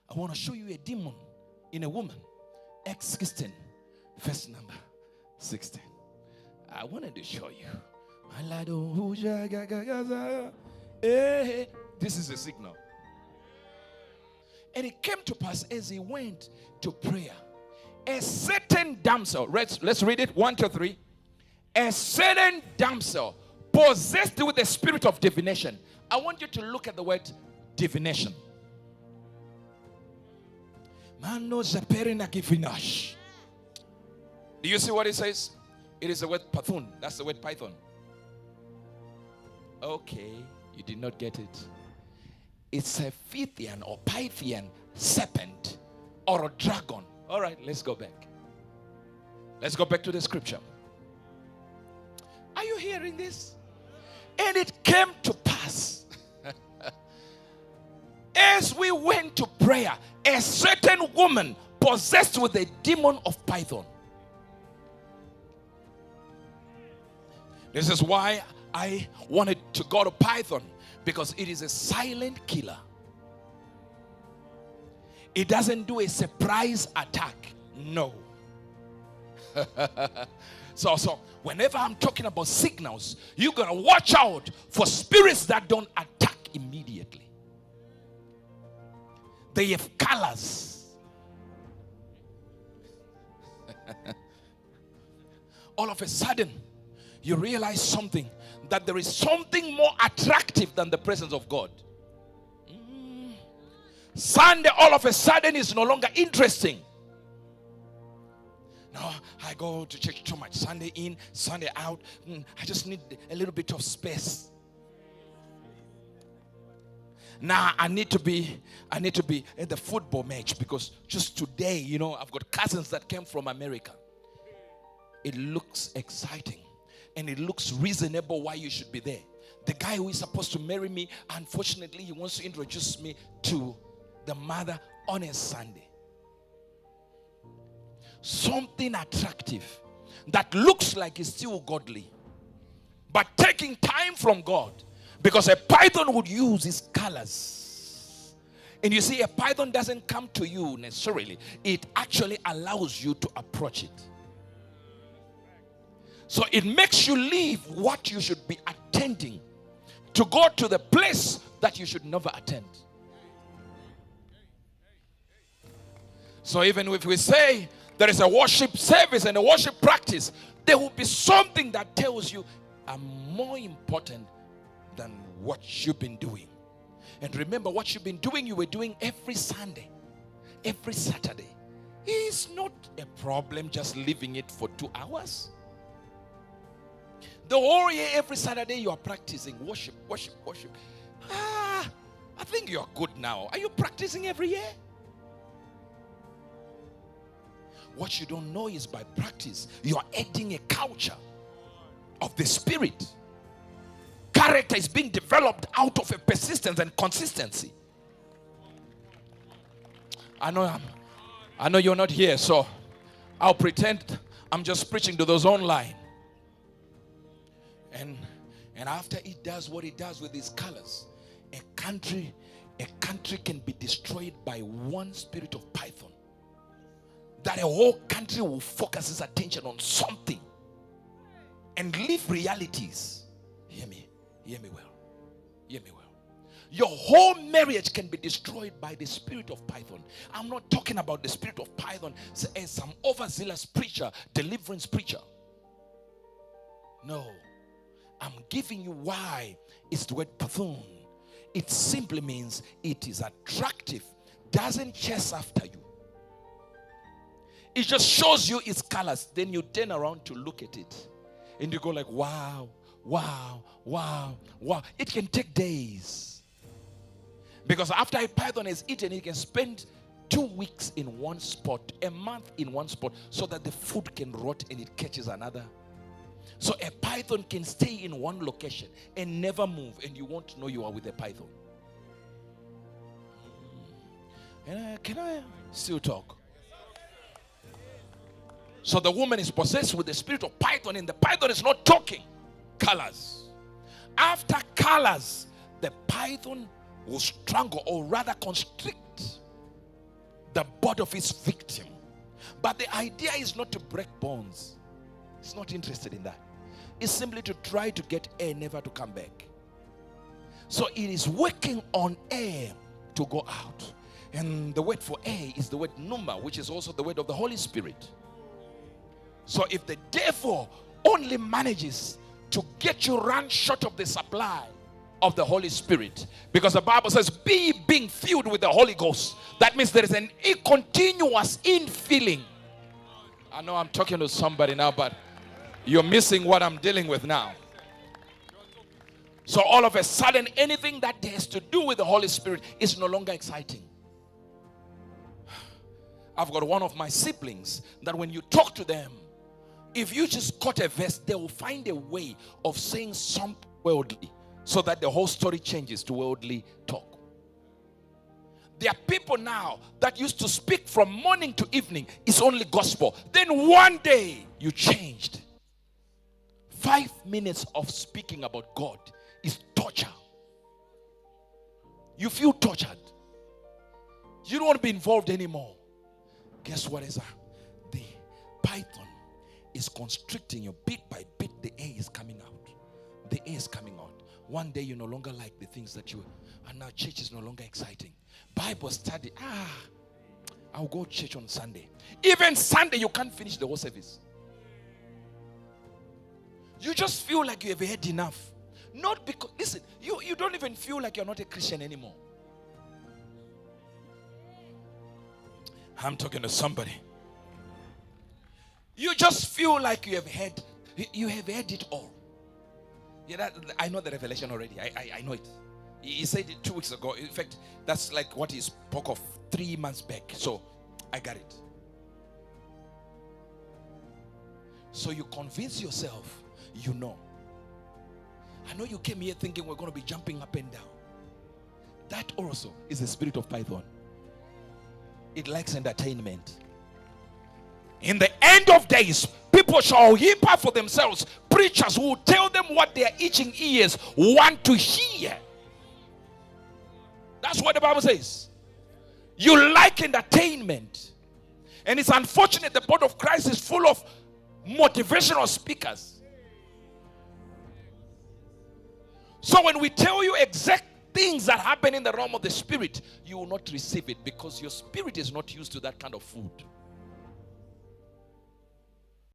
I want to show you a demon in a woman. Acts 16, verse number 16. I wanted to show you. This is a signal. And it came to pass as he went to prayer, a certain damsel, let's read it, 1, 2, 3. A certain damsel possessed with the spirit of divination. I want you to look at the word divination. Do you see what it says? It is the word Python. That's the word Python. Okay, you did not get it. It's a Pythian or Pythian serpent or a dragon. All right, let's go back. Let's go back to the scripture. Are you hearing this? And it came to pass as we went to prayer, a certain woman possessed with a demon of Python. This is why I wanted to go to Python, because it is a silent killer. It doesn't do a surprise attack. No. So whenever I'm talking about signals, you're going to watch out for spirits that don't attack immediately. They have colors. All of a sudden, you realize something, that there is something more attractive than the presence of God. Sunday all of a sudden is no longer interesting. No, I go to church too much. Sunday in, Sunday out. I just need a little bit of space. Now I need to be at the football match, because just today, I've got cousins that came from America. It looks exciting and it looks reasonable why you should be there. The guy who is supposed to marry me, unfortunately, he wants to introduce me to the mother on a Sunday. Something attractive that looks like it's still godly, but taking time from God, because a python would use its colors. And you see, a python doesn't come to you necessarily. It actually allows you to approach it. So it makes you leave what you should be attending to go to the place that you should never attend. So even if we say there is a worship service and a worship practice, there will be something that tells you, I'm more important than what you've been doing. And remember, what you've been doing, you were doing every Sunday, every Saturday. It's not a problem just leaving it for 2 hours. The whole year, every Saturday, you are practicing worship. I think you are good now. Are you practicing every year? What you don't know is, by practice, you are adding a culture of the spirit. Character is being developed out of a persistence and consistency. I know you're not here, so I'll pretend I'm just preaching to those online. And after it does what it does with these colors, a country can be destroyed by one spirit of python. That a whole country will focus its attention on something and leave realities. Hear me well. Your whole marriage can be destroyed by the spirit of python. I'm not talking about the spirit of python as some overzealous preacher, deliverance preacher. No. I'm giving you why it's the word python. It simply means it is attractive, doesn't chase after you. It just shows you its colors. Then you turn around to look at it. And you go like, wow. It can take days. Because after a python is eaten, it can spend 2 weeks in one spot, a month in one spot, so that the food can rot and it catches another. So a python can stay in one location and never move, and you won't know you are with a python. Can I still talk? So the woman is possessed with the spirit of python, and the python is not talking. Colors. After colors, the python will strangle, or rather constrict body of its victim. But the idea is not to break bones. It's not interested in that. It's simply to try to get air never to come back. So it is working on air to go out. And the word for air is the word pneuma, which is also the word of the Holy Spirit. So if the devil only manages to get you run short of the supply of the Holy Spirit, because the Bible says be being filled with the Holy Ghost, that means there is a continuous infilling. I know I'm talking to somebody now, but you're missing what I'm dealing with now. So all of a sudden, anything that has to do with the Holy Spirit is no longer exciting. I've got one of my siblings that when you talk to them, if you just cut a verse, they will find a way of saying something worldly so that the whole story changes to worldly talk. There are people now that used to speak from morning to evening, it's only gospel. Then one day you changed. 5 minutes of speaking about God is torture. You feel tortured. You don't want to be involved anymore. Guess what is that? The python is constricting you bit by bit. The air is coming out. The air is coming out. One day you no longer like the things that you, and now church is no longer exciting. Bible study, I'll go to church on Sunday. Even Sunday you can't finish the whole service. You just feel like you have had enough. Not because, listen, you don't even feel like you're not a Christian anymore. I'm talking to somebody. You just feel like you have had it all. Yeah, I know the revelation already. I know it. He said it 2 weeks ago. In fact, that's like what he spoke of 3 months back. So I got it. So you convince yourself, you know. I know you came here thinking we're going to be jumping up and down. That also is the spirit of Python. It likes entertainment. In the end of days, people shall heap up for themselves preachers who will tell them what their itching ears want to hear. That's what the Bible says. You like entertainment. And it's unfortunate the body of Christ is full of motivational speakers. So when we tell you exact things that happen in the realm of the spirit, you will not receive it because your spirit is not used to that kind of food.